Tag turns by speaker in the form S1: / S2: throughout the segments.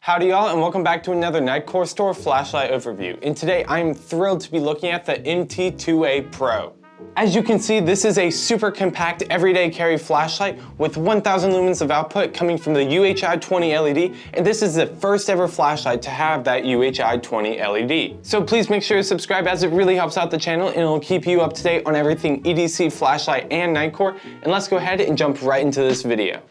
S1: Howdy y'all, and welcome back to another Nitecore store flashlight overview. And today I'm thrilled to be looking at the MT2A Pro. As you can see, this is a super compact everyday carry flashlight with 1000 lumens of output coming from the UHI 20 LED, and this is the first ever flashlight to have that UHI 20 LED. So please make sure to subscribe, as it really helps out the channel and it'll keep you up to date on everything EDC, flashlight, and Nitecore. And let's go ahead and jump right into this video.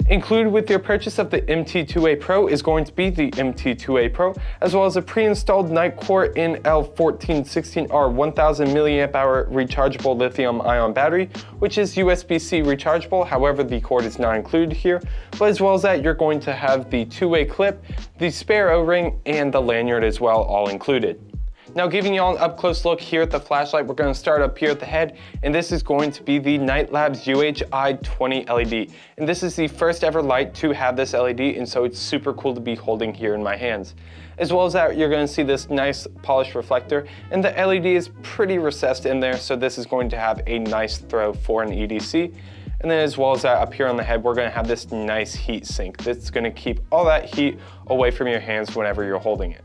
S1: Included with your purchase of the MT2A Pro is going to be the MT2A Pro, as well as a pre-installed Nitecore NL1416R 1000 mAh rechargeable lithium-ion battery, which is USB-C rechargeable. However, the cord is not included here. But as well as that, you're going to have the two-way clip, the spare O-ring, and the lanyard as well, all included. Now, giving you all an up-close look here at the flashlight, we're going to start up here at the head, and this is going to be the Nightlabs UHI 20 LED. And this is the first ever light to have this LED, and so it's super cool to be holding here in my hands. As well as that, you're going to see this nice polished reflector, and the LED is pretty recessed in there, so this is going to have a nice throw for an EDC. And then as well as that, up here on the head, we're going to have this nice heat sink that's going to keep all that heat away from your hands whenever you're holding it.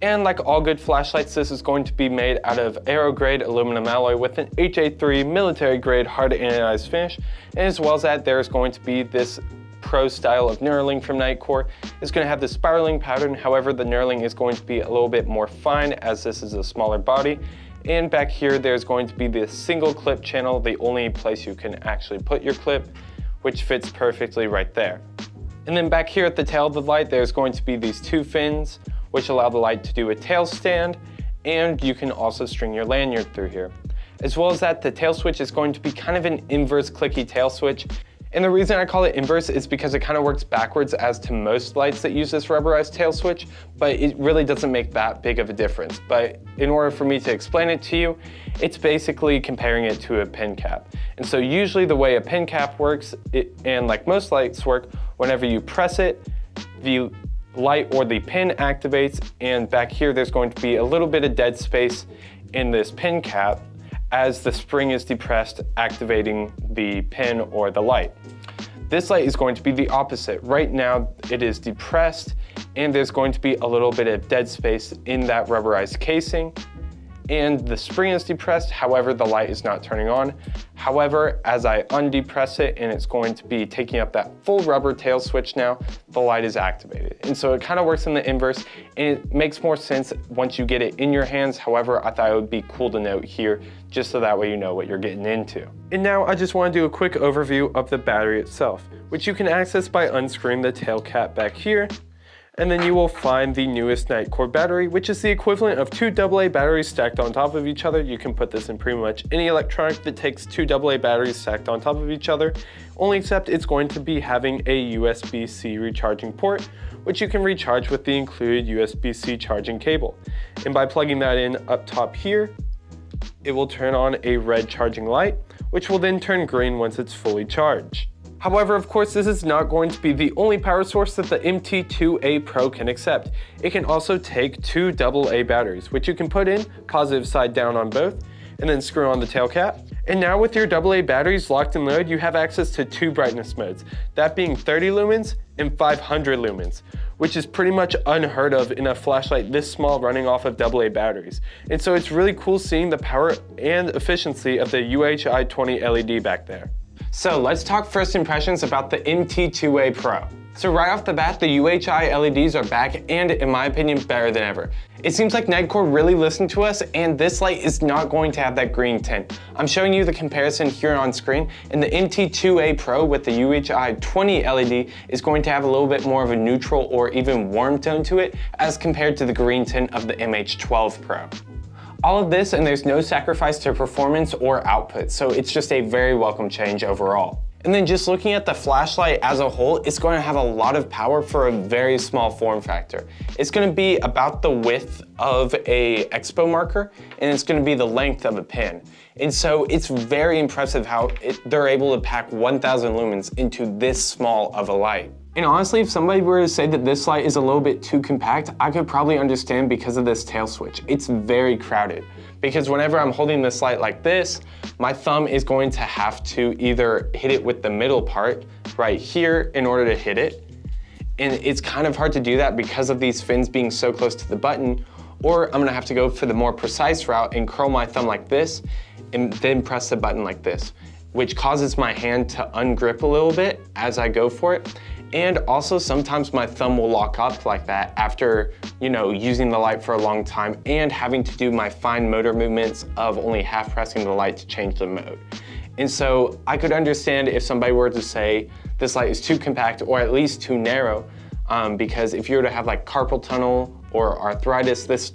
S1: And like all good flashlights, this is going to be made out of aero-grade aluminum alloy with an HA3 military-grade hard-anodized finish. And as well as that, there's going to be this Pro style of knurling from Nitecore. It's going to have the spiraling pattern. However, the knurling is going to be a little bit more fine, as this is a smaller body. And back here, there's going to be the single clip channel, the only place you can actually put your clip, which fits perfectly right there. And then back here at the tail of the light, there's going to be these two fins, which allow the light to do a tail stand, and you can also string your lanyard through here. As well as that, the tail switch is going to be kind of an inverse clicky tail switch. And the reason I call it inverse is because it kind of works backwards as to most lights that use this rubberized tail switch, but it really doesn't make that big of a difference. But in order for me to explain it to you, it's basically comparing it to a pin cap. And so usually the way a pin cap works, and like most lights work, whenever you press it, the light or the pin activates, and back here there's going to be a little bit of dead space in this pin cap as the spring is depressed, activating the pin or the light. This light is going to be the opposite. Right now it is depressed, and there's going to be a little bit of dead space in that rubberized casing, and the spring is depressed. However, the light is not turning on. However, as I undepress it and it's going to be taking up that full rubber tail switch now, the light is activated. And so it kind of works in the inverse, and it makes more sense once you get it in your hands. However, I thought it would be cool to note here, just so that way you know what you're getting into. And now I just want to do a quick overview of the battery itself, which you can access by unscrewing the tail cap back here. And then you will find the newest Nitecore battery, which is the equivalent of two AA batteries stacked on top of each other. You can put this in pretty much any electronic that takes two AA batteries stacked on top of each other, only except it's going to be having a USB-C recharging port, which you can recharge with the included USB-C charging cable. And by plugging that in up top here, it will turn on a red charging light, which will then turn green once it's fully charged. However, of course, this is not going to be the only power source that the MT2A Pro can accept. It can also take two AA batteries, which you can put in positive side down on both, and then screw on the tail cap. And now with your AA batteries locked and loaded, you have access to two brightness modes, that being 30 lumens and 500 lumens, which is pretty much unheard of in a flashlight this small running off of AA batteries. And so it's really cool seeing the power and efficiency of the UHI 20 LED back there. So let's talk first impressions about the MT2A Pro. So right off the bat, the UHI LEDs are back, and in my opinion, better than ever. It seems like Nitecore really listened to us, and this light is not going to have that green tint. I'm showing you the comparison here on screen, and the MT2A Pro with the UHI 20 LED is going to have a little bit more of a neutral or even warm tone to it as compared to the green tint of the MH12 Pro. All of this, and there's no sacrifice to performance or output, so it's just a very welcome change overall. And then just looking at the flashlight as a whole, it's going to have a lot of power for a very small form factor. It's going to be about the width of a expo marker, and it's going to be the length of a pen. And so it's very impressive how they're able to pack 1000 lumens into this small of a light. And honestly, if somebody were to say that this light is a little bit too compact, I could probably understand because of this tail switch. It's very crowded. Because whenever I'm holding this light like this, my thumb is going to have to either hit it with the middle part right here in order to hit it. And it's kind of hard to do that because of these fins being so close to the button, or I'm gonna have to go for the more precise route and curl my thumb like this and then press the button like this, which causes my hand to ungrip a little bit as I go for it. And also sometimes my thumb will lock up like that after, using the light for a long time and having to do my fine motor movements of only half pressing the light to change the mode. And so I could understand if somebody were to say this light is too compact or at least too narrow, because if you were to have like carpal tunnel or arthritis, this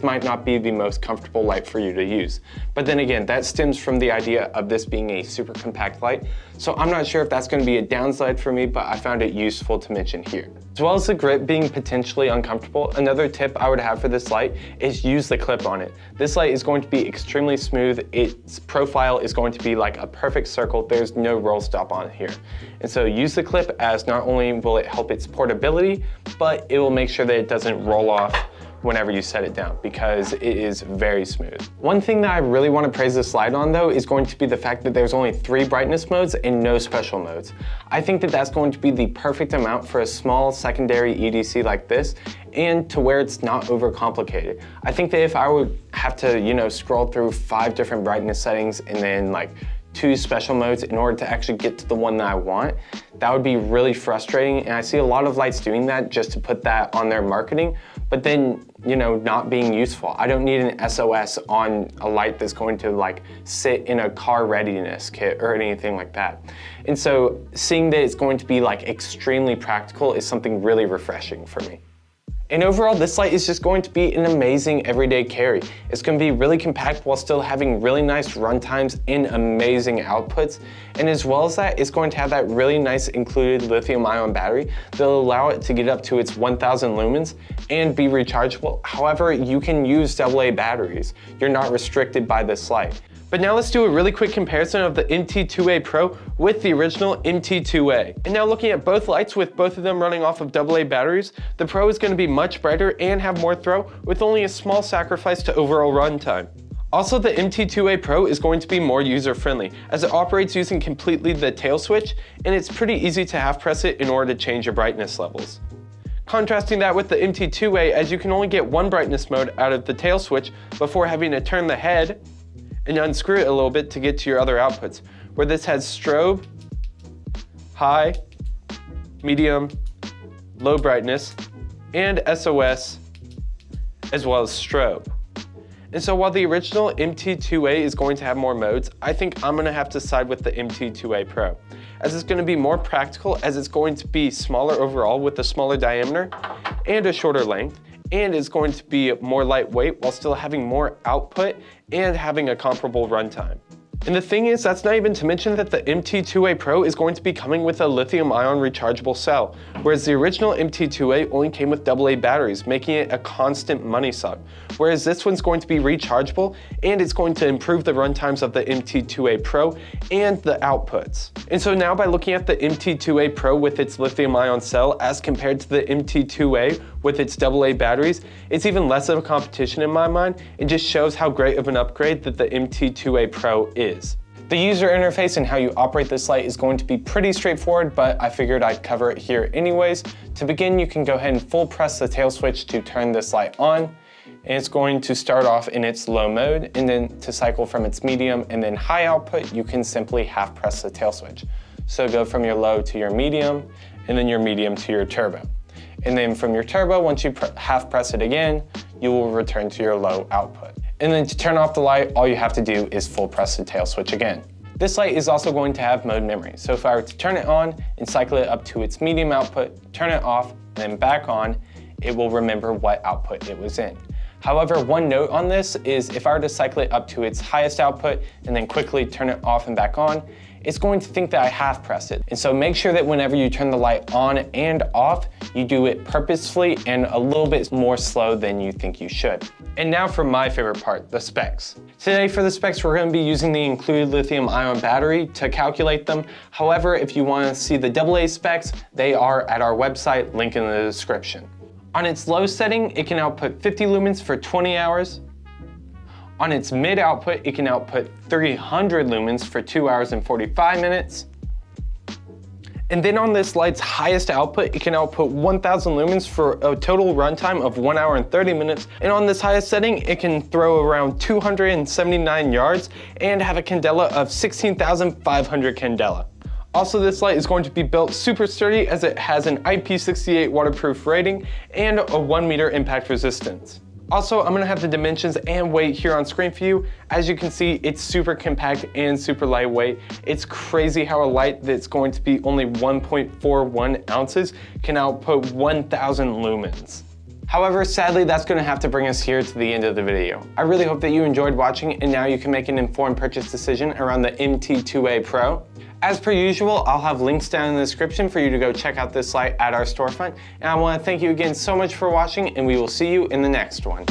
S1: might not be the most comfortable light for you to use. But then again, that stems from the idea of this being a super compact light. So I'm not sure if that's gonna be a downside for me, but I found it useful to mention here. As well as the grip being potentially uncomfortable, another tip I would have for this light is use the clip on it. This light is going to be extremely smooth. Its profile is going to be like a perfect circle. There's no roll stop on it here. And so use the clip, as not only will it help its portability, but it will make sure that it doesn't roll off whenever you set it down, because it is very smooth. One thing that I really want to praise this light on though is going to be the fact that there's only 3 brightness modes and no special modes. I think that that's going to be the perfect amount for a small secondary EDC like this, and to where it's not overcomplicated. I think that if I would have to, scroll through 5 different brightness settings and then like 2 special modes in order to actually get to the one that I want, that would be really frustrating. And I see a lot of lights doing that just to put that on their marketing, but then, not being useful. I don't need an SOS on a light that's going to like sit in a car readiness kit or anything like that. And so seeing that it's going to be like extremely practical is something really refreshing for me. And overall, this light is just going to be an amazing everyday carry. It's going to be really compact while still having really nice run times and amazing outputs. And as well as that, it's going to have that really nice included lithium-ion battery that'll allow it to get up to its 1000 lumens and be rechargeable. However, you can use AA batteries. You're not restricted by this light. But now let's do a really quick comparison of the MT2A Pro with the original MT2A. And now looking at both lights with both of them running off of AA batteries, the Pro is going to be much brighter and have more throw with only a small sacrifice to overall runtime. Also, the MT2A Pro is going to be more user-friendly as it operates using completely the tail switch, and it's pretty easy to half press it in order to change your brightness levels. Contrasting that with the MT2A, as you can only get one brightness mode out of the tail switch before having to turn the head and unscrew it a little bit to get to your other outputs, where this has strobe, high, medium, low brightness, and SOS, as well as strobe. And so while the original MT2A is going to have more modes, I think I'm gonna have to side with the MT2A Pro, as it's gonna be more practical, as it's going to be smaller overall with a smaller diameter and a shorter length, and it's going to be more lightweight while still having more output and having a comparable runtime. And the thing is, that's not even to mention that the MT2A Pro is going to be coming with a lithium-ion rechargeable cell, whereas the original MT2A only came with AA batteries, making it a constant money suck. Whereas this one's going to be rechargeable, and it's going to improve the runtimes of the MT2A Pro and the outputs. And so now by looking at the MT2A Pro with its lithium-ion cell as compared to the MT2A with its AA batteries, it's even less of a competition in my mind, and just shows how great of an upgrade that the MT2A Pro is. The user interface and how you operate this light is going to be pretty straightforward, but I figured I'd cover it here anyways. To begin, you can go ahead and full press the tail switch to turn this light on, and it's going to start off in its low mode, and then to cycle from its medium and then high output, you can simply half press the tail switch. So go from your low to your medium, and then your medium to your turbo. And then from your turbo, once you half press it again, you will return to your low output. And then to turn off the light, all you have to do is full press the tail switch again. This light is also going to have mode memory. So if I were to turn it on and cycle it up to its medium output, turn it off, and then back on, it will remember what output it was in. However, one note on this is if I were to cycle it up to its highest output and then quickly turn it off and back on, it's going to think that I half pressed it. And so make sure that whenever you turn the light on and off, you do it purposefully and a little bit more slow than you think you should. And now for my favorite part, the specs. Today for the specs, we're going to be using the included lithium-ion battery to calculate them. However, if you want to see the AA specs, they are at our website, link in the description. On its low setting, it can output 50 lumens for 20 hours. On its mid output, it can output 300 lumens for 2 hours and 45 minutes. And then on this light's highest output, it can output 1000 lumens for a total runtime of 1 hour and 30 minutes. And on this highest setting, it can throw around 279 yards and have a candela of 16,500 candela. Also, this light is going to be built super sturdy as it has an IP68 waterproof rating and a 1 meter impact resistance. Also, I'm gonna have the dimensions and weight here on screen for you. As you can see, it's super compact and super lightweight. It's crazy how a light that's going to be only 1.41 ounces can output 1000 lumens. However, sadly, that's gonna have to bring us here to the end of the video. I really hope that you enjoyed watching and now you can make an informed purchase decision around the MT2A Pro. As per usual, I'll have links down in the description for you to go check out this light at our storefront. And I wanna thank you again so much for watching, and we will see you in the next one.